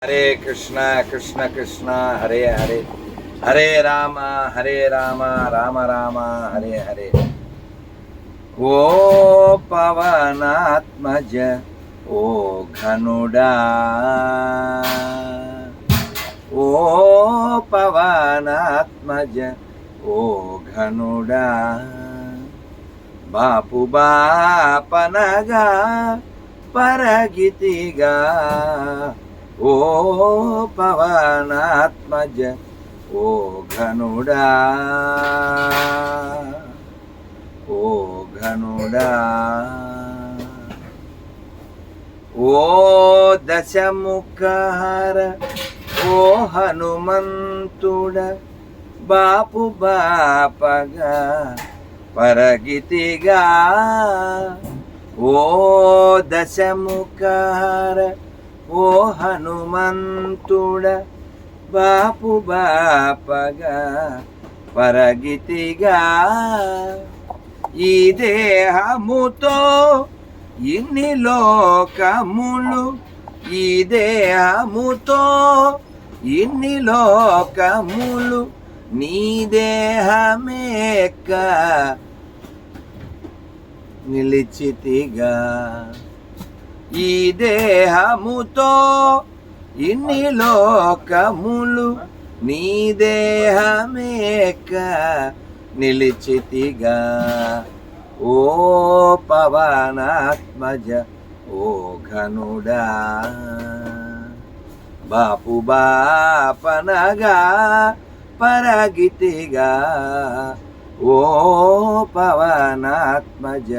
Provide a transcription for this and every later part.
హరే కృష్ణ కృష్ణ కృష్ణ హరే హరే హరే రామ రామ రామ హరే హరే. ఓ పవనాత్మజ ఓ ఘనుడా, ఓ పవనాత్మజ ఓ ఘనుడా, బాపు బాపనగా పరగితిగా ఓ పవనాత్మజ ఓ ఘనుడా, ఓ ఘనుడా. ఓ దశముఖహర ఓ హనుమంతుడ, బాపు బాపగా పరగితిగా ఓ దశముఖహర ఓ హనుమంతుడ, బాపు బాపగా పరగితిగా. ఈ దేహముతో ఇన్ని లోకములు, ఈ దేహముతో ఇన్ని లోకములు, నీ దేహమేక నిలిచితిగా. ఈ దేహముతో ఇన్ని లోకములు, నీ దేహమేక నిలిచితిగా. ఓ పవనాత్మజ ఓ ఘనుడా, బాపు బాపనగా పరగితిగా. ఓ పవనాత్మజ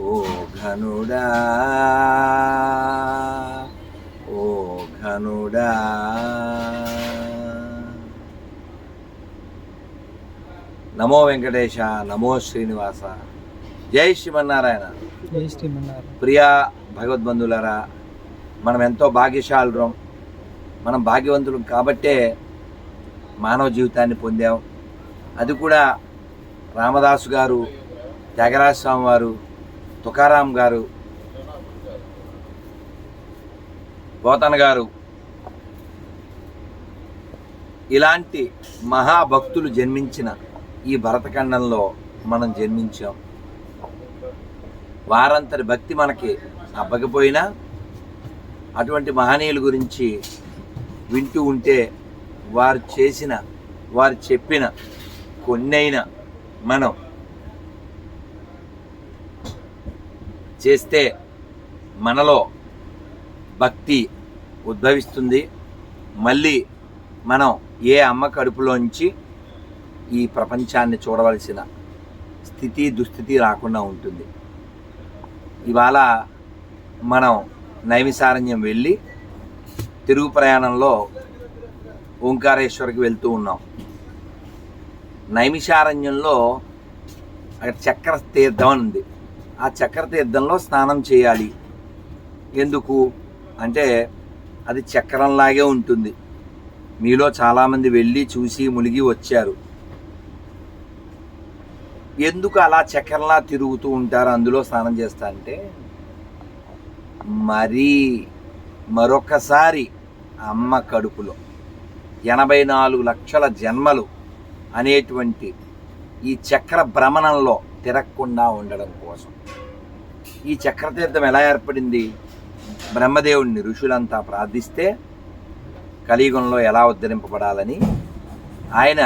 ఓ ఘనుడా, ఓ ఘనుడా. నమో వెంకటేశ, నమో శ్రీనివాస. జై శ్రీమన్నారాయణ. జై శ్రీమన్నారాయణ. ప్రియా భగవద్బంధులరా, మనం ఎంతో భాగ్యశాలురం. మనం భాగ్యవంతులం కాబట్టే మానవ జీవితాన్ని పొందాం. అది కూడా రామదాసు గారు, త్యాగరాజ స్వామి వారు, తుకారాం గారు, పోతన గారు ఇలాంటి మహాభక్తులు జన్మించిన ఈ భరతఖండంలో మనం జన్మించాం. వారంతటి భక్తి మనకి అబ్బకపోయినా అటువంటి మహనీయుల గురించి వింటూ ఉంటే వారు చేసిన, వారు చెప్పిన కొన్నైనా మనం చేస్తే మనలో భక్తి ఉద్భవిస్తుంది. మళ్ళీ మనం ఏ అమ్మ కడుపులోంచి ఈ ప్రపంచాన్ని చూడవలసిన స్థితి దుస్థితి రాకుండా ఉంటుంది. ఇవాళ మనం నైమిసారణ్యం వెళ్ళి తిరుగు ప్రయాణంలో ఓంకారేశ్వరికి వెళ్తూ ఉన్నాం. నైమిషారణ్యంలో అక్కడ చక్ర తీర్థం అని ఉంది. ఆ చక్ర తీర్థంలో స్నానం చేయాలి. ఎందుకు అంటే అది చక్రంలాగే ఉంటుంది. మీలో చాలామంది వెళ్ళి చూసి మునిగి వచ్చారు. ఎందుకు అలా చక్రంలా తిరుగుతూ ఉంటారు, అందులో స్నానం చేస్తా అంటే మరొకసారి అమ్మ కడుపులో 84 లక్షల జన్మలు అనేటువంటి ఈ చక్ర భ్రమణంలో తిరగకుండా ఉండడం కోసం. ఈ చక్రతీర్థం ఎలా ఏర్పడింది? బ్రహ్మదేవుడిని ఋషులంతా ప్రార్థిస్తే కలియుగంలో ఎలా ఉద్ధరింపబడాలని ఆయన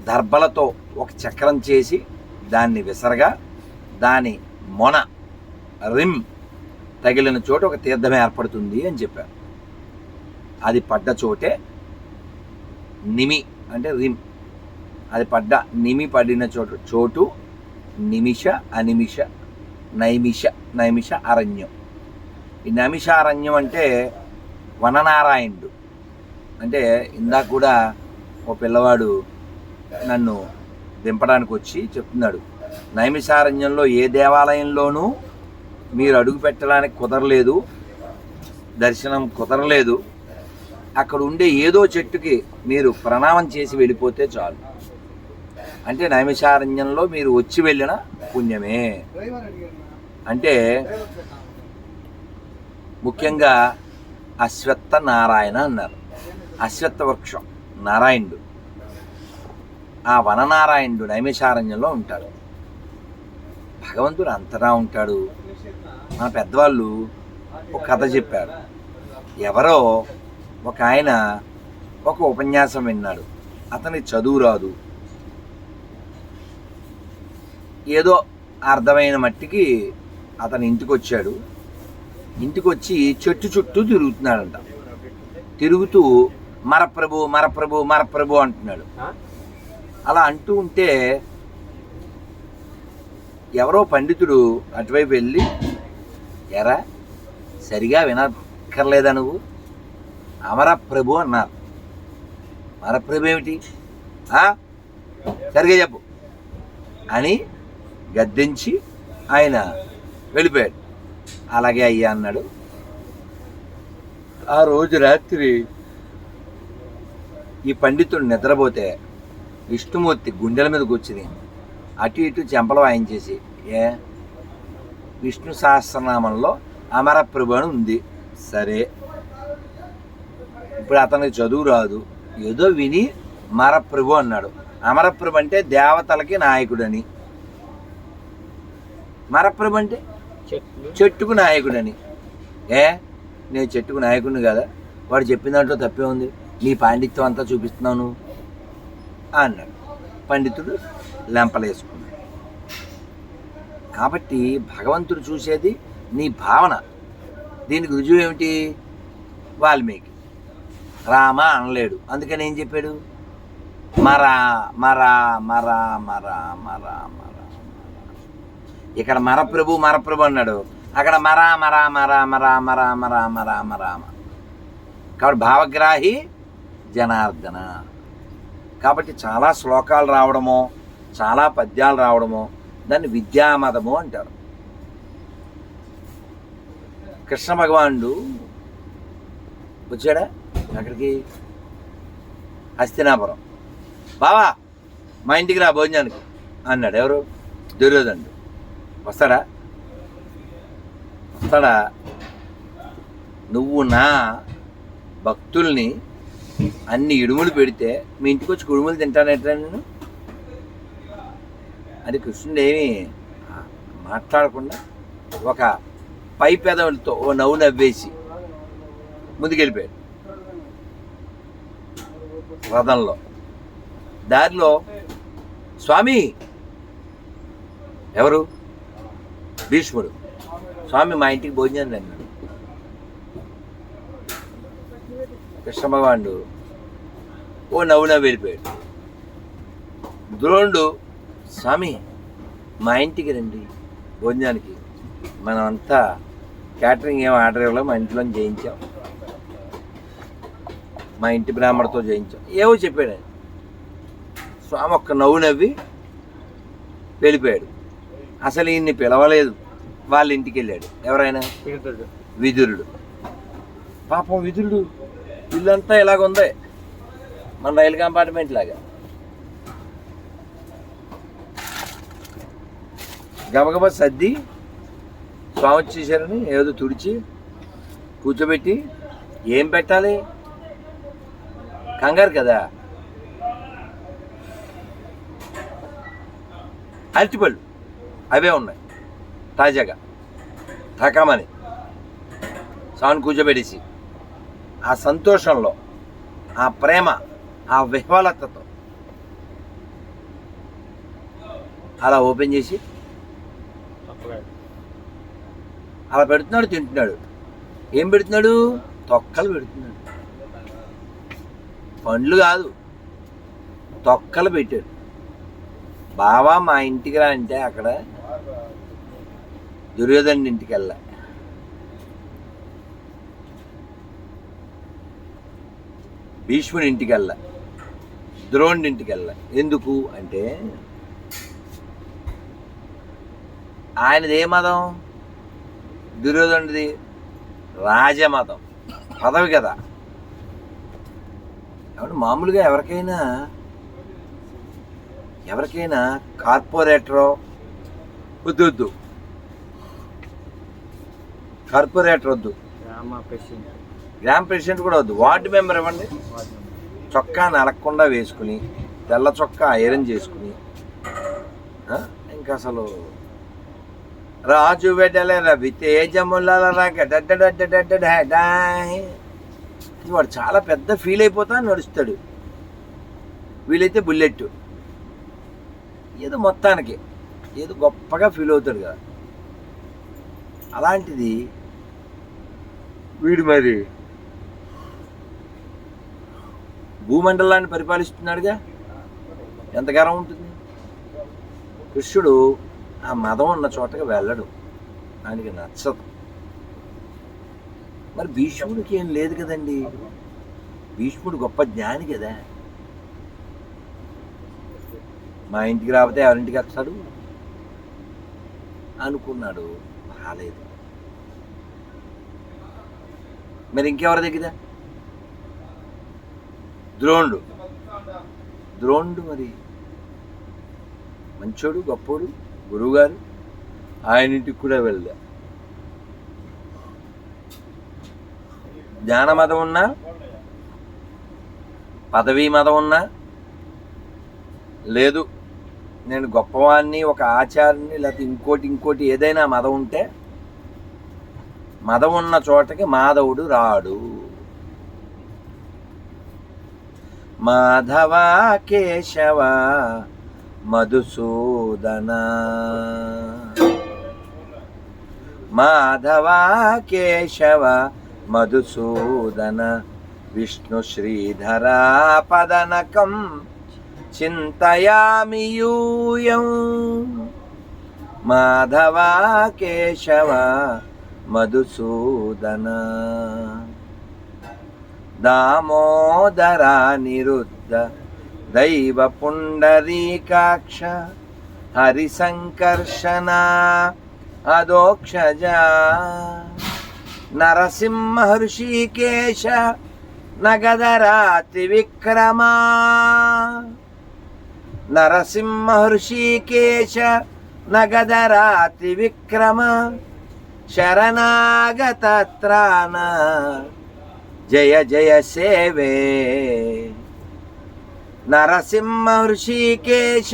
దర్భలతో ఒక చక్రం చేసి దాన్ని విసరగా దాని మొన రిమ్ తగిలిన చోట ఒక తీర్థం ఏర్పడుతుంది అని చెప్పారు. అది పడ్డ చోటే నిమి అంటే రిమ్, అది పడ్డ నిమి పడిన చోటు నిమిష, అనిమిష, నైమిష అరణ్యం. ఈ నైమిషారణ్యం అంటే వననారాయణుడు. అంటే ఇందాక కూడా ఓ పిల్లవాడు నన్ను దింపడానికి వచ్చి చెప్తున్నాడు, నైమిషారణ్యంలో ఏ దేవాలయంలోనూ మీరు అడుగు పెట్టడానికి కుదరలేదు, దర్శనం కుదరలేదు. అక్కడ ఉండే ఏదో చెట్టుకి మీరు ప్రణామం చేసి వెళ్ళిపోతే చాలు. అంటే నైమిషారణ్యంలో మీరు వచ్చి వెళ్ళిన పుణ్యమే. అంటే ముఖ్యంగా అశ్వత్థ నారాయణ అన్నారు. అశ్వత్థ వృక్షం నారాయణుడు, ఆ వననారాయణుడు నైమిషారణ్యంలో ఉంటాడు. భగవంతుడు అంతటా ఉంటాడు. మన పెద్దవాళ్ళు ఒక కథ చెప్పారు. ఎవరో ఒక ఆయన ఒక ఉపన్యాసం విన్నాడు. అతనికి చదువు రాదు, ఏదో అర్థమైన మట్టికి అతని ఇంటికి వచ్చాడు. ఇంటికి వచ్చి చెట్టు చుట్టూ తిరుగుతున్నాడంట. తిరుగుతూ మరప్రభు మరప్రభు మరప్రభు అంటున్నాడు. అలా అంటూ ఉంటే ఎవరో పండితుడు అటువైపు వెళ్ళి, ఎరా సరిగా వినక్కర్లేదా నువ్వు, అమరప్రభు అన్నారు. మరప్రభు ఏమిటి, సరిగా చెప్పు అని గద్దించి ఆయన వెళ్ళిపోయాడు. అలాగే అయ్యా అన్నాడు. ఆ రోజు రాత్రి ఈ పండితుడు నిద్రపోతే విష్ణుమూర్తి గుండెల మీద కూర్చుని అటు ఇటు చెంపలు వాయించేసి, విష్ణు సహస్రనామంలో అమరప్రభు అని ఉంది, సరే ఇప్పుడు అతనికి చదువు రాదు, ఏదో విని మరప్రభు అన్నాడు. అమరప్రభు అంటే దేవతలకి నాయకుడని, మరప్రభు అంటే చెట్టుకు నాయకుడని. నేను చెట్టుకు నాయకుడిని కదా, వాడు చెప్పిన దాంట్లో తప్పే ఉంది, నీ పాండిత్యం అంతా చూపిస్తున్నాను అన్నాడు. పండితుడు లెంపలేసుకున్నాడు. కాబట్టి భగవంతుడు చూసేది నీ భావన. దీనికి రుజువు ఏమిటి, వాల్మీకి రామ అనలేడు, అందుకని ఏం చెప్పాడు, మరా మరా మరా మరా మరా మరా. ఇక్కడ మరప్రభు మరప్రభు అన్నాడు, అక్కడ మరా మరా మరా మరా మరా మరా మరా మరా. కాబట్టి భావగ్రాహి జనార్దన. కాబట్టి చాలా శ్లోకాలు రావడమో చాలా పద్యాలు రావడమో దాన్ని విద్యామదము అంటారు. కృష్ణ భగవానుడు వచ్చాడా అక్కడికి, హస్తినాపురం, బావా మా ఇంటికి రా భోజనానికి అన్నాడు. ఎవరు, దుర్యోధనుడు. వస్తాడా, వస్తాడా? నువ్వు నా భక్తుల్ని అన్ని ఇడుములు పెడితే మీ ఇంటికి వచ్చి కుడుములు తింటానేట్రా నేను అని కృష్ణుడు ఏమి మాట్లాడకుండా ఒక పై పెదవులతో ఓ నవ్వు నవ్వేసి ముందుకెళ్ళిపోయాడు. రథంలో దారిలో స్వామి, ఎవరు, భీష్ముడు, స్వామి మా ఇంటికి భోజనం అన్నాడు. కృష్ణ భగవానుడు ఓ నవ్వు నవ్వు వెళ్ళిపోయాడు. ద్రోణుడు, స్వామి మా ఇంటికి రండి భోజనానికి, మనం అంతా క్యాటరింగ్ ఏం ఆర్డర్ ఇవ్వలేం, మా ఇంట్లో చేయించాం, మా ఇంటి బ్రాహ్మణతో చేయించాం, ఏవో చెప్పాడు. స్వామి ఒక్క నవ్వు నవ్వి వెళ్ళిపోయాడు. అసలు ఈయన్ని పిలవలేదు, వాళ్ళ ఇంటికి వెళ్ళాడు. ఎవరైనా, విదురుడు. పాపం విదురుడు, ఇల్లంతా ఇలాగుంది మన రైలు కంపార్ట్మెంట్ లాగా. గబగబా సర్ది స్వామి వచ్చేసారని ఏదో తుడిచి కూర్చోబెట్టి, ఏం పెట్టాలి, కంగారు కదా, అరటిపళ్ళు అవే ఉన్నాయి తాజాగా ఠకామని స్వామిని కూర్చోబెట్టేసి ఆ సంతోషంలో, ఆ ప్రేమ, ఆ విహ్వలతతో అలా ఓపెన్ చేసి అలా పెడుతున్నాడు, తింటున్నాడు. ఏం పెడుతున్నాడు, తొక్కలు పెడుతున్నాడు, పండ్లు కాదు తొక్కలు పెట్టాడు. బావా మా ఇంటికి రా అంటే అక్కడ దుర్యోధను ఇంటికి వెళ్ళా, భీష్ముడి ఇంటికి వెళ్ళా, ద్రోణుడి ఇంటికి వెళ్ళా. ఎందుకు అంటే ఆయనది ఏ మతం, దుర్యోధనుడిది రాజమతం, పదవి కదా. కాబట్టి మామూలుగా ఎవరికైనా కార్పొరేటరో వద్దు, కార్పొరేటర్ వద్దు, గ్రామ ప్రెసిడెంట్ కూడా వద్దు, వార్డు మెంబర్ ఇవ్వండి. చొక్కా నలగకుండా వేసుకుని తెల్ల చొక్కా ఐరన్ చేసుకుని ఇంకా అసలు రాజు వెడల రవి తేజముల వాడు చాలా పెద్ద ఫీల్ అయిపోతా నడుస్తాడు. వీలైతే బుల్లెట్ ఏదో మొత్తానికి ఏదో గొప్పగా ఫీల్ అవుతాడు కదా. అలాంటిది వీడు మరి భూమండలాన్ని పరిపాలిస్తున్నాడుగా, ఎంత గర్వం ఉంటుంది. కృష్ణుడు ఆ మదం ఉన్న చోటకి వెళ్ళడు, ఆయనకి నచ్చదు. మరి భీష్ముడికి ఏం లేదు కదండి, భీష్ముడు గొప్ప జ్ఞాని కదా. మా ఇంటికి రాకపోతే ఎవరింటికి వస్తాడు అనుకున్నాడు, రాలేదు. మరి ఇంకెవరి దగ్గర ద్రోణుడు మరి మంచోడు, గొప్పోడు, గురువుగారు, ఆయన ఇంటికి కూడా వెళ్దా. జ్ఞాన మతం ఉన్నా, పదవీ మతం ఉన్నా, లేదు నేను గొప్పవాడిని, ఒక ఆచార్యుని, లేకపోతే ఇంకోటి ఏదైనా మతం ఉంటే మదం ఉన్న చోటకి మాధవుడు రాడు. మాధవ కేశవ మధుసూదన, మాధవ కేశవ మధుసూదన, విష్ణు శ్రీధర పదనకం చింతయామి యూయం. మాధవ కేశవ మధుసూదన, దామోదర నిరుద్ధ దైవ పుండరీకాక్ష, హరిసంకర్షణ అదోక్షజ, నరసింహ హృషికేశ నగదరాతి విక్రమ, నరసింహ హృషికేశ నగదరాతి విక్రమ, శరణాగత త్రాణ జయ జయ సేవే. నరసింహ హృషికేశ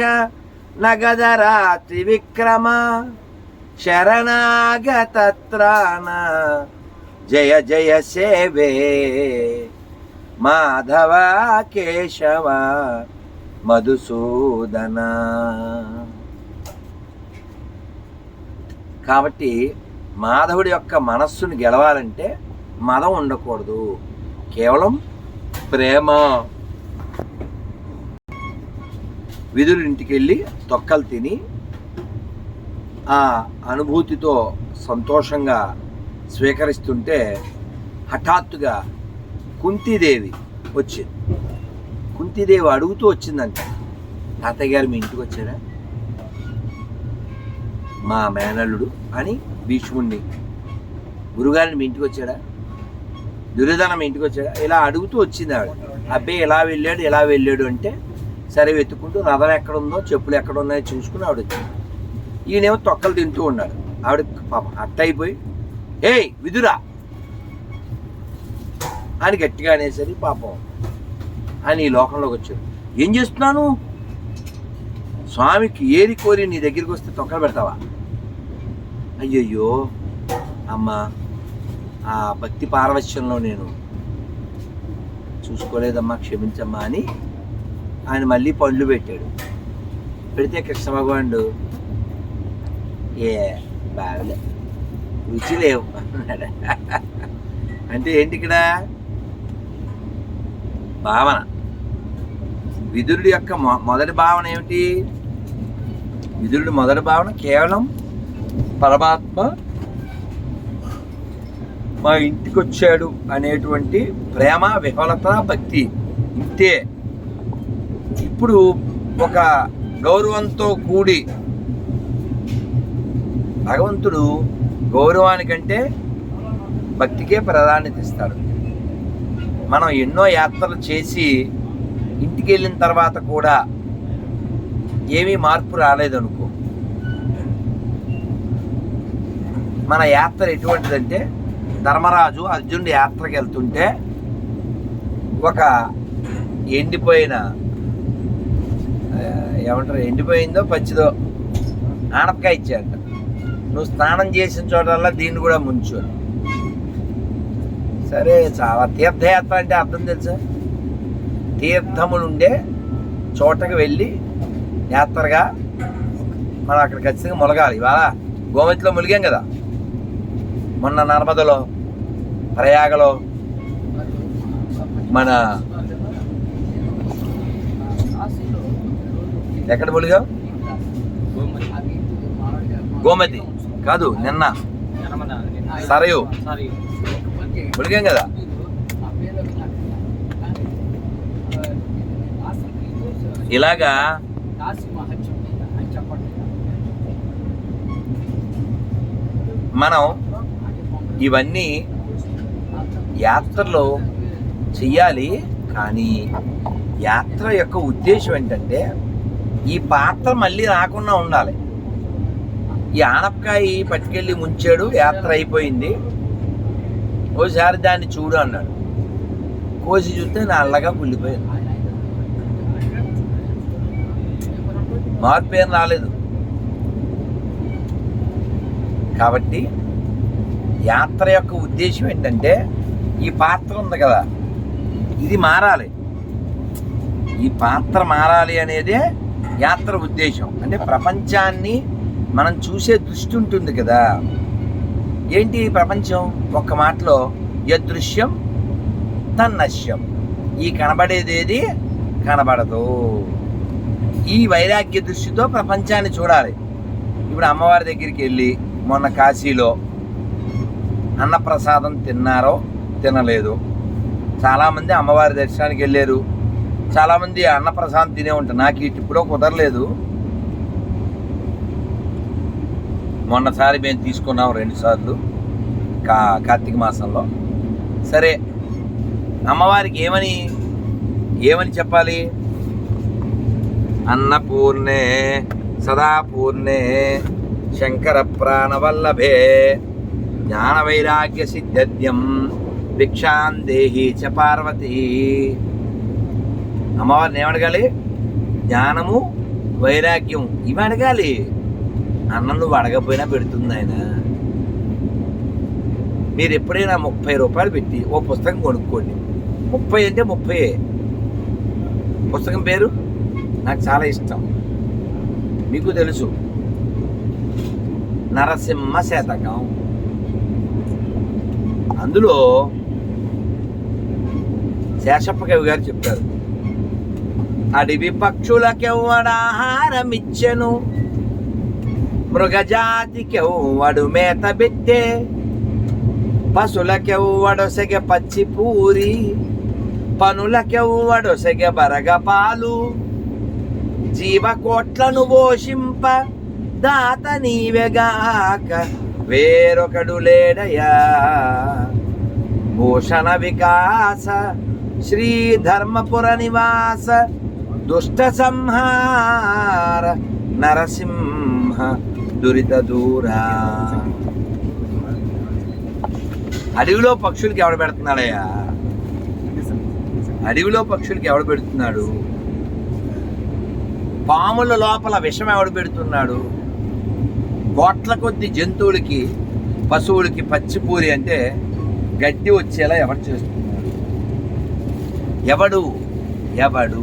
నగదరాతి విక్రమ, శరణాగత త్రాణ జయ జయ సేవే. మాధవ కేశవ మధుసూదన. కాబట్టి మాధవుడి యొక్క మనస్సును గెలవాలంటే మదం ఉండకూడదు, కేవలం ప్రేమ. విదురు ఇంటికి వెళ్ళి తొక్కలు తిని ఆ అనుభూతితో సంతోషంగా స్వీకరిస్తుంటే హఠాత్తుగా కుంతీదేవి వచ్చింది. కుంతీదేవి అడుగుతూ వచ్చిందంట, తాతయ్య గారు మీ ఇంటికి వచ్చారా, మా మేనల్లుడు అని భీష్ముడిని, గురుగారిని మీ ఇంటికి వచ్చాడా, దుర్యోధన మీ ఇంటికి వచ్చాడా, ఇలా అడుగుతూ వచ్చింది ఆవిడ. అబ్బాయి ఎలా వెళ్ళాడు అంటే సరే వెతుక్కుంటూ రథం ఎక్కడుందో చెప్పులు ఎక్కడ ఉన్నాయో చూసుకుని ఆవిడ వచ్చింది. ఈయనేమో తొక్కలు తింటూ ఉన్నాడు. ఆవిడ పాపం అట్టయిపోయి ఏయ్ విదురా అని గట్టిగా అనేసరి పాపం ఆయన ఈ లోకంలోకి వచ్చాడు. ఏం చేస్తున్నాను, స్వామికి ఏరి కోరి నీ దగ్గరికి వస్తే తొక్కలు పెడతావా? అయ్యయ్యో అమ్మ, ఆ భక్తి పారవశ్యంలో నేను చూసుకోలేదమ్మా, క్షమించమ్మా అని ఆయన మళ్ళీ పళ్ళు పెట్టాడు. పెడితే కృష్ణ భగవానుడు ఏ బాగలే, రుచి లేవు అన్నాడు. అంటే ఏంటి ఇక్కడ భావన? విదురుడి యొక్క మొదటి భావన ఏమిటి? విదురుడి మొదటి భావన కేవలం పరమాత్మ మా ఇంటికి వచ్చాడు అనేటువంటి ప్రేమ, విఫలత, భక్తి, ఇంతే. ఇప్పుడు ఒక గౌరవంతో కూడి భగవంతుడు గౌరవానికంటే భక్తికే ప్రాధాన్యత ఇస్తాడు. మనం ఎన్నో యాత్రలు చేసి ఇంటికి వెళ్ళిన తర్వాత కూడా ఏమీ మార్పు రాలేదనుకో, మన యాత్ర ఎటువంటిదంటే ధర్మరాజు అర్జునుడు యాత్రకి వెళ్తుంటే ఒక ఎండిపోయిన ఏమంటారు, ఎండిపోయిందో పచ్చిదో ఆనపకాయ ఇచ్చాడంట. నువ్వు స్నానం చేసిన చోటల్లా దీన్ని కూడా ముంచు. సరే, చాలా తీర్థయాత్ర అంటే అర్థం తెలుసా? తీర్థములుండే చోటకి వెళ్ళి యాత్రగా మనం అక్కడ ఖచ్చితంగా ములగాలి. ఇవాళ గోమతిలో ములిగాం కదా, మొన్న నర్మదలో, ప్రయాగలో, మన ఎక్కడ ములిగాం? గోమతి కాదు, నిన్న సరయు ములిగాం కదా. ఇలాగా మనం ఇవన్నీ యాత్రలో చెయ్యాలి. కానీ యాత్ర యొక్క ఉద్దేశం ఏంటంటే ఈ పాత్ర మళ్ళీ రాకుండా ఉండాలి. ఈ ఆనపకాయ పట్టుకెళ్ళి ముంచాడు, యాత్ర అయిపోయింది, ఓసారి దాన్ని చూడు అన్నాడు. కోసి చూస్తే నల్లగా కుళ్ళిపోయింది, మార్పు ఏం రాలేదు. కాబట్టి యాత్ర యొక్క ఉద్దేశం ఏంటంటే ఈ పాత్ర ఉంది కదా, ఇది మారాలి. ఈ పాత్ర మారాలి అనేదే యాత్ర ఉద్దేశం. అంటే ప్రపంచాన్ని మనం చూసే దృష్టి ఉంటుంది కదా. ఏంటి ప్రపంచం? ఒక్క మాటలో యదృశ్యం తన్నశ్యం. ఈ కనబడేదేది కనబడదు. ఈ వైరాగ్య దృష్టితో ప్రపంచాన్ని చూడాలి. ఇప్పుడు అమ్మవారి దగ్గరికి వెళ్ళి మొన్న కాశీలో అన్నప్రసాదం తిన్నారో తినలేదు. చాలామంది అమ్మవారి దర్శనానికి వెళ్ళారు, చాలామంది అన్నప్రసాదం తినే ఉంటారు. నాకు ఇప్పుడో కుదరలేదు. మొన్నసారి మేము తీసుకున్నాం 2 సార్లు కార్తీక మాసంలో. సరే, అమ్మవారికి ఏమని చెప్పాలి? అన్నపూర్ణే సదాపూర్ణే శంకర ప్రాణవల్లభే జ్ఞాన వైరాగ్య సిద్ధ్యం భిక్షాందేహి చ పార్వతీ. అమ్మవారిని ఏమడగాలి? జ్ఞానము, వైరాగ్యము ఇవి అడగాలి. అన్నం నువ్వు అడగపోయినా పెడుతుంది ఆయన. మీరు ఎప్పుడైనా 30 రూపాయలు పెట్టి ఓ పుస్తకం కొనుక్కోండి. 30 అంటే 30. పుస్తకం పేరు నాకు చాలా ఇష్టం, మీకు తెలుసు, నరసింహ శతకం. అందులో శేషప్ప కవి గారు చెప్పారు, అడవి పక్షులకెవ్వడాహారం ఇచ్చెను, మృగజాతికెవ్వడు మేత పెట్టే, పశులకెవ్వడొసెగ పచ్చి పూరి, పనులకెవ్వడొసెగ బరగ పాలు, జీవకోట్లను పోషింప దాత నీవెగాక వేరొకడు లేడయా. భూషణ వికాస శ్రీ ధర్మపుర నివాస దుష్ట సంహార నరసింహ దురిత దూరా. అడవిలో పక్షులకి ఎవడు పెడుతున్నాడయ్యా? అడవిలో పక్షులకి ఎవడు పెడుతున్నాడు? పాముల లోపల విషం ఎవడు పెడుతున్నాడు? కోట్ల కొద్ది జంతువులకి, పశువులకి పచ్చిపూరి అంటే గడ్డి వచ్చేలా ఎవరు చేస్తున్నాడు? ఎవడు?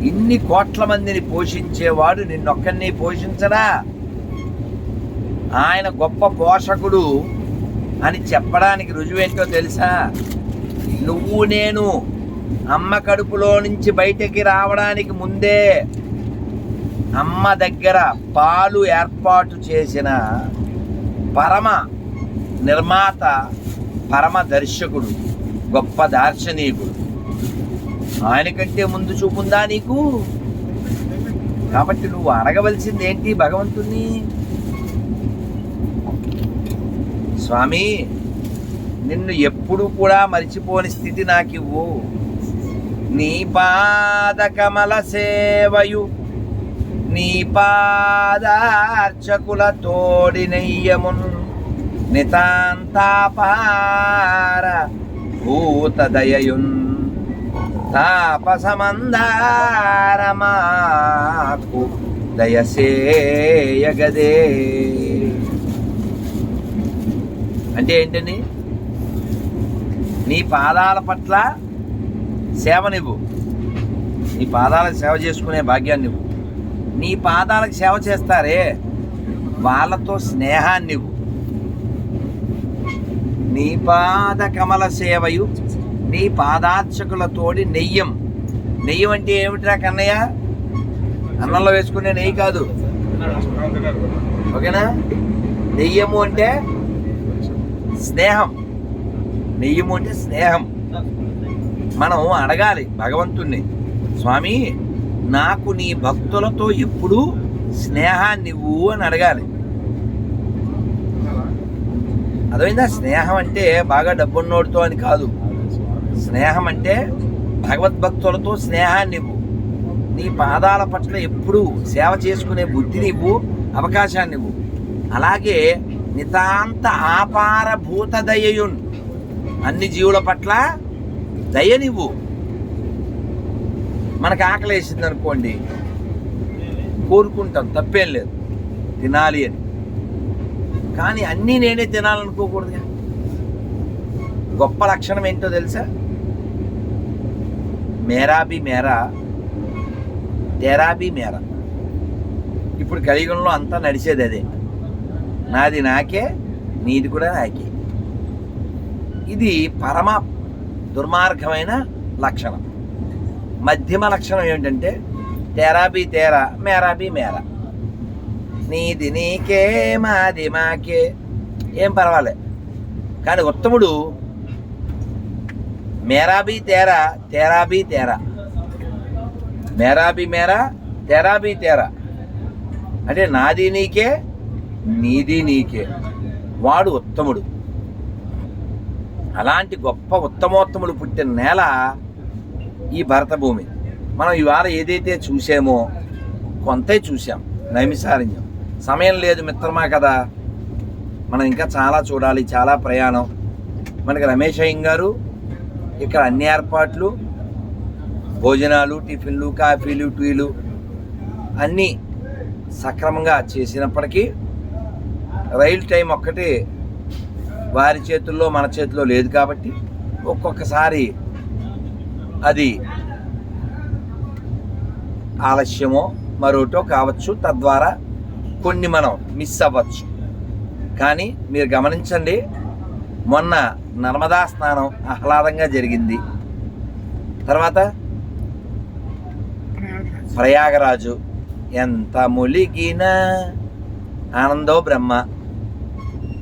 ఇన్ని కోట్ల మందిని పోషించేవాడు నిన్నొక్కడిని పోషించరా? ఆయన గొప్ప పోషకుడు అని చెప్పడానికి రుజువేంటో తెలుసా? నువ్వు నేను అమ్మ కడుపులో నుంచి బయటికి రావడానికి ముందే అమ్మ దగ్గర పాలు ఏర్పాటు చేసిన పరమ నిర్మాత, పరమ దర్శకుడు, గొప్ప దార్శనికుడు. ఆయన కంటే ముందు చూపుందా నీకు? కాబట్టి నువ్వు అడగవలసింది ఏంటి భగవంతుణ్ణి? స్వామి, నిన్ను ఎప్పుడు కూడా మరిచిపోని స్థితి నాకివ్వు. నీ పాద కమల సేవయు నీ పాదార్చకుల తోడినయ్యమున్ నితాంతాపార భూతదయయున్ తాపసమందారమాకు దయసేయగదే. అంటే ఏంటని? నీ పాదాల పట్ల సేవనివ్వు, నీ పాదాలకు సేవ చేసుకునే భాగ్యాన్ని ఇవ్వు. నీ పాదాలకు సేవ చేస్తారే వాళ్ళతో స్నేహాన్ని ఇవ్వు. నీ పాద కమల సేవయు నీ పాదార్చకులతోడి నెయ్యం. నెయ్యం అంటే ఏమిట్రా కన్నయ్య? అన్నంలో వేసుకునే నెయ్యి కాదు, ఓకేనా? నెయ్యము అంటే స్నేహం. నెయ్యము అంటే స్నేహం. మనం అడగాలి భగవంతుణ్ణి, స్వామి నాకు నీ భక్తులతో ఎప్పుడూ స్నేహాన్నివ్వు అని అడగాలి. అదైందా? స్నేహం అంటే బాగా డబ్బున్నోడితో అని కాదు. స్నేహం అంటే భగవద్భక్తులతో స్నేహాన్నివ్వు. నీ పాదాల పట్ల ఎప్పుడూ సేవ చేసుకునే బుద్ధినివ్వు, అవకాశాన్నివ్వు. అలాగే నితాంత ఆపార భూత దయయున్, అన్ని జీవుల పట్ల దయనివ్వు. మనకు ఆకలి వేసింది అనుకోండి, కోరుకుంటాం, తప్పేం లేదు, తినాలి అని. కానీ అన్నీ నేనే తినాలనుకోకూడదుగా. గొప్ప లక్షణం ఏంటో తెలుసా? మేరా బి మేరా, తేరా బి మేరా. ఇప్పుడు కలియుగంలో అంతా నడిచేది అదే. నాది నాకే, నీది కూడా నాకే. ఇది పరమ దుర్మార్గమైన లక్షణం. మధ్యమ లక్షణం ఏమిటంటే తేరా బి తేరా, మేరా బి మేరా. నీది నీకే, మాది మాకే, ఏం పర్వాలే. కానీ ఉత్తముడు మేరా బి తేరా, తేరా బి తేరా, మేరా బి మేరా, తేరా బి తేరా. అంటే నాది నీకే, నీది నీకే. వాడు ఉత్తముడు. అలాంటి గొప్ప ఉత్తమోత్తములు పుట్టిన నేల ఈ భరత భూమి. మనం ఇవాళ ఏదైతే చూసామో కొంతే చూసాం, నైమిసారణ్యం. సమయం లేదు మిత్రమా కదా, మనం ఇంకా చాలా చూడాలి, చాలా ప్రయాణం. మనకి రమేష్ అయ్యం గారు ఇక్కడ అన్ని ఏర్పాట్లు, భోజనాలు, టిఫిన్లు, కాఫీలు, టీలు అన్నీ సక్రమంగా చేసినప్పటికీ రైలు టైం ఒక్కటి వారి చేతుల్లో మన చేతిలో లేదు కాబట్టి ఒక్కొక్కసారి అది ఆలస్యమో మరోటో కావచ్చు, తద్వారా కొన్ని మనం మిస్ అవ్వచ్చు. కానీ మీరు గమనించండి, మొన్న నర్మదా స్నానం ఆహ్లాదంగా జరిగింది. తర్వాత ప్రయాగరాజు ఎంత ములిగిన ఆనందో బ్రహ్మ.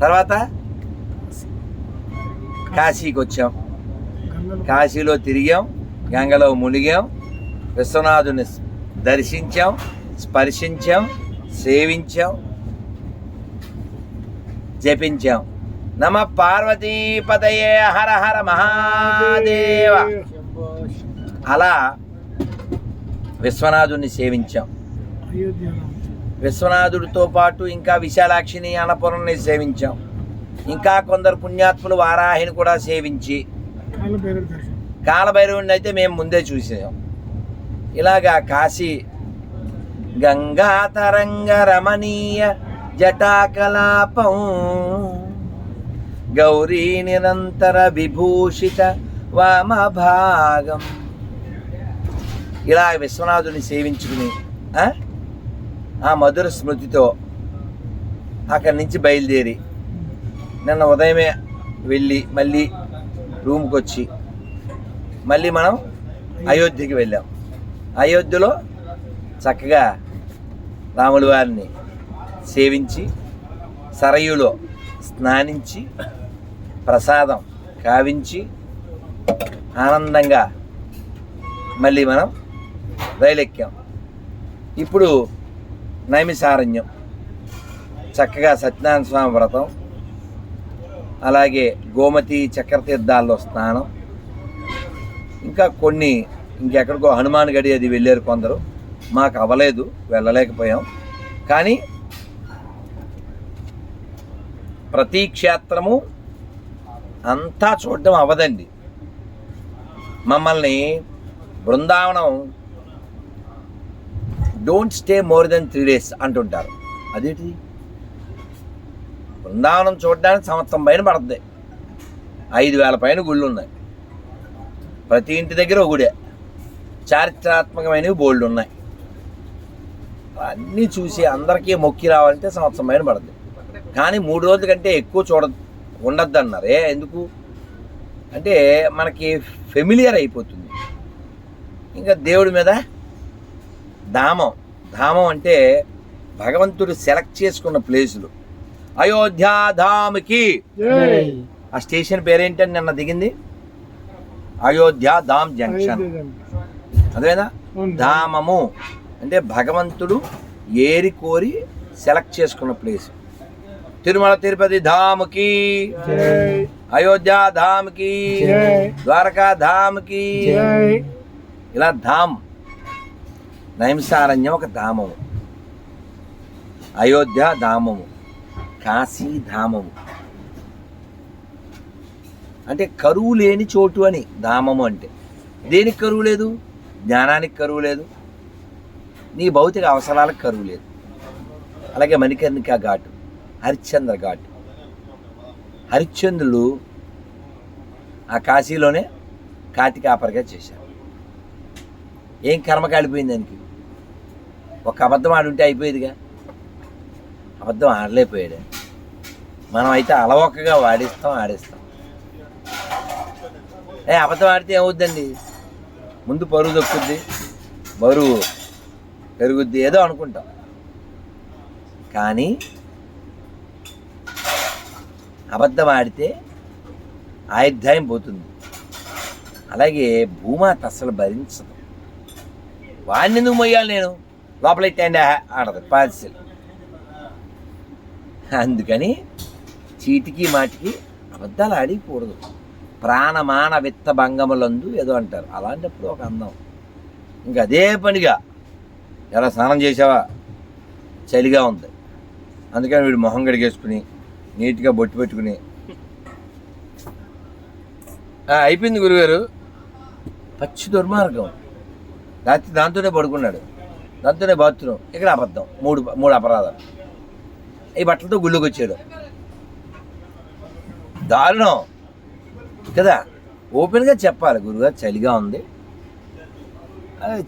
తర్వాత కాశీకి వచ్చాం, కాశీలో తిరిగాం, గంగలో మునిగాం, విశ్వనాథుని దర్శించాం, స్పర్శించాం, సేవించాం, జపించాం. నమ పార్వతీపతయే హర హర మహాదేవ. అలా విశ్వనాథుని సేవించాం. విశ్వనాథుడితో పాటు ఇంకా విశాలాక్షిని, అన్నపూర్ణని సేవించాం. ఇంకా కొందరు పుణ్యాత్ములు వారాహిని కూడా సేవించి, కాలభైరవుని అయితే మేము ముందే చూసాం. ఇలాగా కాశీ గంగా తరంగ రమణీయ జటాకలాపం గౌరీ నిరంతర విభూషిత వామభాగం. ఇలా విశ్వనాథుని సేవించుకుని ఆ మధుర స్మృతితో అక్కడి నుంచి బయలుదేరి నిన్న ఉదయమే వెళ్ళి మళ్ళీ రూమ్కి వచ్చి మళ్ళీ మనం అయోధ్యకి వెళ్ళాం. అయోధ్యలో చక్కగా రాముల వారిని సేవించి, సరయులో స్నానించి, ప్రసాదం కావించి, ఆనందంగా మళ్ళీ మనం రైలు ఎక్కాం. ఇప్పుడు నైమిసారణ్యం, చక్కగా సత్యనారాయణ స్వామి వ్రతం, అలాగే గోమతి చక్రతీర్థాల్లో స్నానం, ఇంకా కొన్ని ఇంకెక్కడికో హనుమాన్ గడి అది వెళ్ళారు కొందరు. మాకు అవ్వలేదు, వెళ్ళలేకపోయాం. కానీ ప్రతి క్షేత్రము అంతా చూడడం అవ్వదండి. మమ్మల్ని Brindavanam don't stay more than 3 days అంటుంటారు. అదేంటి? బృందావనం చూడడానికి సంవత్సరం పైన పడుతుంది. 5,000 పైన గుళ్ళు ఉన్నాయి. ప్రతి ఇంటి దగ్గర ఒక గుడే. చారిత్రాత్మకమైనవి బోల్డ్ ఉన్నాయి. అన్నీ చూసి అందరికీ మొక్కి రావాలంటే సంవత్సరం పైన పడుతుంది. కానీ 3 రోజుల కంటే ఎక్కువ ఉండద్దు అన్నారు. ఎందుకు అంటే మనకి ఫెమిలియర్ అయిపోతుంది. ఇంకా దేవుడి మీద ధామం అంటే భగవంతుడు సెలెక్ట్ చేసుకున్న ప్లేసులు. అయోధ్యాధామ్కి ఆ స్టేషన్ పేరేంటని నిన్న దిగింది? అయోధ్యాధామ్ జంక్షన్. అదేనా? ధామము అంటే భగవంతుడు ఏరి కోరి సెలెక్ట్ చేసుకున్న ప్లేస్. తిరుమల తిరుపతి ధామ్కి, అయోధ్య ధామ్కి, ద్వారకా ధామ్కి, ఇలా ధామ్. నైమిసారణ్యం ఒక ధామము, అయోధ్య ధామము, కాశీ ధామము. అంటే కరువు లేని చోటు అని ధామము అంటే. దేనికి కరువు లేదు? జ్ఞానానికి కరువు లేదు, నీ భౌతిక అవసరాలకు కరువు లేదు. అలాగే మణికర్ణికా ఘాటు, హరిశ్చంద్ర ఘాట్. హరిశ్చంద్రులు ఆ కాశీలోనే కాటికాపరిగా చేశారు. ఏం కర్మ కాలిపోయింది దానికి? ఒక అబద్ధం ఆడుంటే అయిపోయేదిగా. అబద్ధం ఆడలేకపోయాడు. మనం అయితే అలవోకగా ఆడేస్తాం. అబద్ధం ఆడితే ఏమవుద్దండి? ముందు పరువు దొక్కుద్ది, బరువు పెరుగుద్ది, ఏదో అనుకుంటాం. కానీ అబద్ధం ఆడితే ఆయుర్దాయం పోతుంది. అలాగే భూమాత అసలు భరించదు. వాడిని ఎందుకు మొయ్యాలి నేను? లోపలెట్టండి ఆడదు పార్సిల్. అందుకని చీటికి మాటికి అబద్ధాలు ఆడికూడదు. ప్రాణమాన విత్త భంగములందు ఏదో అంటారు. అలాంటప్పుడు ఒక అందం. ఇంకా అదే పనిగా ఎలా స్నానం చేసావా? చలిగా ఉంది, అందుకని వీడు మొహం కడిగేసుకుని నీట్గా బొట్టు పెట్టుకుని అయిపోయింది గురుగారు. పచ్చి దుర్మార్గం. రాత్రి దాంతోనే పడుకున్నాడు, దాంతోనే బాత్రూమ్. ఇక్కడ అబద్ధం. మూడు అపరాధాలు. ఈ బట్టలతో గుళ్ళోకి వచ్చాడు. దారుణం కదా. ఓపెన్గా చెప్పాలి, గురుగారు చలిగా ఉంది,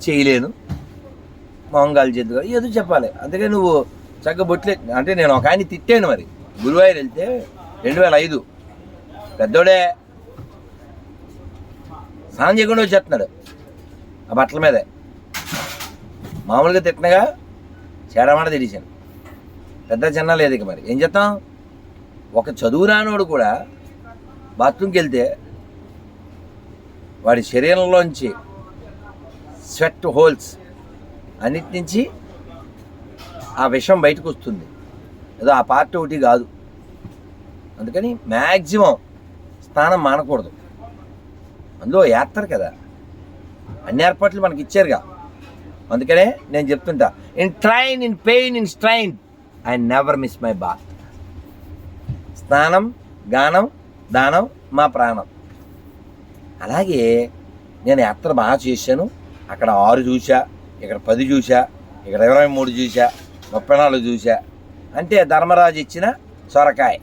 చేయలేను, మొహంగాలు చేద్దు, ఏదో చెప్పాలి. అందుకే నువ్వు చక్కగా బొట్లే. అంటే నేను ఒక ఆయన తిట్టాను. మరి గురువాయూర్ వెళ్తే 2005 పెద్దోడే స్నానం చేయకుండా వచ్చేస్తున్నాడు ఆ బట్టల మీదే. మామూలుగా తిట్టినగా చేడమాట తెలిసాను. పెద్ద చిన్న లేదు. ఇక మరి ఏం చేస్తాం? ఒక చదువు రానోడు కూడా బాత్రూమ్కి వెళ్తే వాడి శరీరంలోంచి స్వెట్ హోల్స్ అన్నిటి నుంచి ఆ విషం బయటకు వస్తుంది. ఏదో ఆ పార్ట్ ఒకటి కాదు. అందుకని మ్యాక్సిమం స్నానం మానకూడదు. అందులో ఏస్తారు కదా, అన్ని ఏర్పాట్లు మనకి ఇచ్చారుగా. అందుకనే నేను చెప్తుంటా, in train, in pain, in strain, I never miss my bath. స్నానం, గానం, దానం మా ప్రాణం. అలాగే నేను యాత్ర బాగా చేశాను. అక్కడ 6 చూసా, ఇక్కడ 10 చూసా, ఇక్కడ 23 చూసా, 34 చూసా. అంటే ధర్మరాజు ఇచ్చిన సొరకాయ,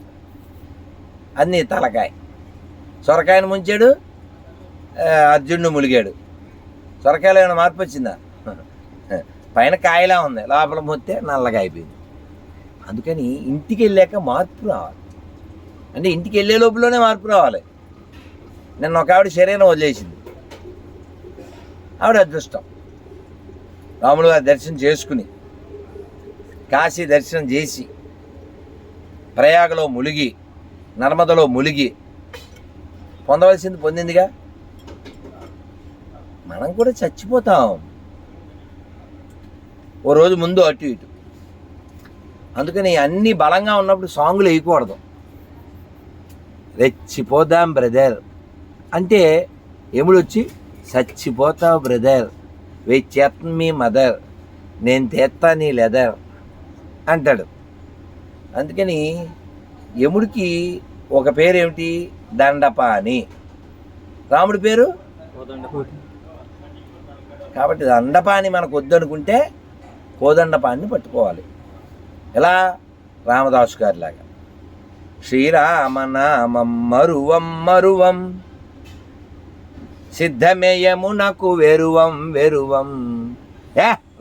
అన్నీ తలకాయ. సొరకాయను ముంచాడు, అర్జునుడు ములిగాడు. సొరకాయలో ఏమైనా మార్పు వచ్చిందా? పైన కాయలా ఉంది, లోపల మొత్తే నల్లగా అయిపోయింది. అందుకని ఇంటికి వెళ్ళాక మార్పు రావాలి. అంటే ఇంటికి వెళ్ళే లోపలనే మార్పు రావాలి. నిన్న ఒక ఆవిడ శరీరం వదిలేసింది. ఆవిడ అదృష్టం. రాములు గారి దర్శనం చేసుకుని, కాశీ దర్శనం చేసి, ప్రయాగలో ములిగి, నర్మదలో ములిగి పొందవలసింది పొందిందిగా. మనం కూడా చచ్చిపోతాం ఓ రోజు ముందు అటు ఇటు. అందుకని అన్నీ బలంగా ఉన్నప్పుడు సాంగులు వేయకూడదు. రెచ్చిపోదాం బ్రదర్ అంటే ఎముడు వచ్చి చచ్చిపోతావు బ్రదర్, వెయిట్ చేస్తాను మీ మదర్, నేను తెస్తా నీ లెదర్ అంటాడు. అందుకని యముడికి ఒక పేరేమిటి? దండపాణి. రాముడి పేరు? కాబట్టి దండపాణి మనకు వద్దనుకుంటే కోదండపాణిని పట్టుకోవాలి. ఎలా? రామదాసు గారిలాగా శ్రీరామనామం మరువం మరువం సిద్ధమేయమునకు వెరువం వెరువం.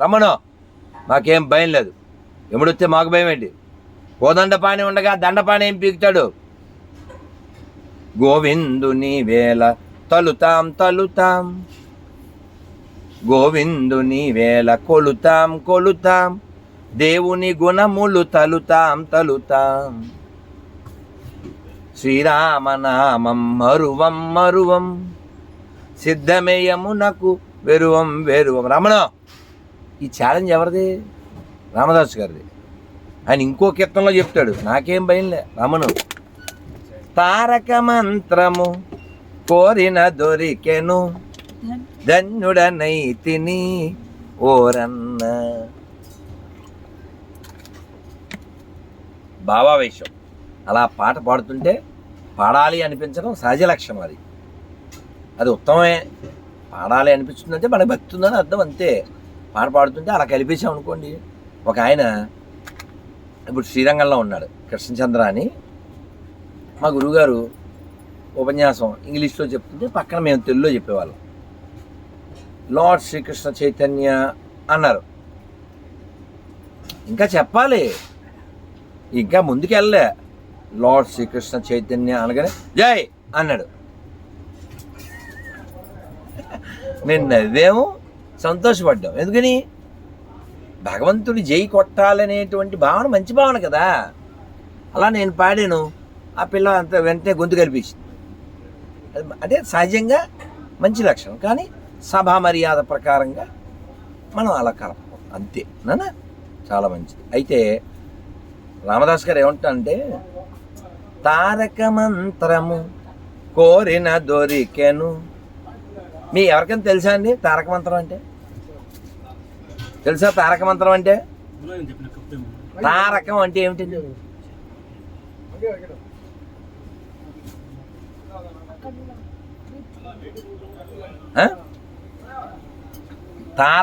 రమణో, మాకేం భయం లేదు. ఎముడొస్తే మాకు భయం ఏంటి? కోదండపాణి ఉండగా దండపాణి ఏం పీకుతాడు? గోవిందుని వేళ తలుతాం తలుతాం, గోవిందుని వేళ కొలుతాం కొలుతాం, దేవుని గుణములు తలుతాం తలుతాం. శ్రీరామనామం మరువం మరువం సిద్ధమేయమునకు వెరువం వెరువం. రమణ, ఈ ఛాలెంజ్ ఎవరిది? రామదాసు గారిది. ఆయన ఇంకో కీర్తనలో చెప్తాడు, నాకేం భయంలే రమణు. తారక మంత్రము కోరిన దొరికెను, ధన్యుడనైతిని ఓరన్న. భావావేశం. అలా పాట పాడుతుంటే పాడాలి అనిపించడం సహజ లక్షణం. అది ఉత్తమమే. పాడాలి అనిపిస్తుందంటే మనకు భక్తి ఉందని అర్థం, అంతే. పాట పాడుతుంటే అలా కలిపేసాం అనుకోండి. ఒక ఆయన ఇప్పుడు శ్రీరంగంలో ఉన్నాడు, కృష్ణచంద్ర అని. మా గురువుగారు ఉపన్యాసం ఇంగ్లీష్లో చెప్తుంటే పక్కన మేము తెలుగులో చెప్పేవాళ్ళం. లార్డ్ శ్రీకృష్ణ చైతన్య అన్నారు. ఇంకా చెప్పాలి, ఇంకా ముందుకెళ్ళలే. లార్డ్ శ్రీకృష్ణ చైతన్య అనగానే జై అన్నాడు. నేను నవ్వేమో, సంతోషపడ్డాం. ఎందుకని? భగవంతుడి జై కొట్టాలనేటువంటి భావన మంచి భావన కదా. అలా నేను పాడాను, ఆ పిల్ల అంత వెంటనే గొంతు కల్పించింది. అదే సహజంగా మంచి లక్షణం. కానీ సభా మర్యాద ప్రకారంగా మనం అలా కలపం, అంతే నాన్న. చాలా మంచిది. అయితే రామదాస్ గారు ఏమంటారంటే, తారక మంత్రము కోరిన దొరికెను. మీ ఎవరికైనా తెలుసా అండి తారక మంత్రం అంటే? తెలుసా తారక మంత్రం అంటే? తారకం అంటే ఏమిటి? తార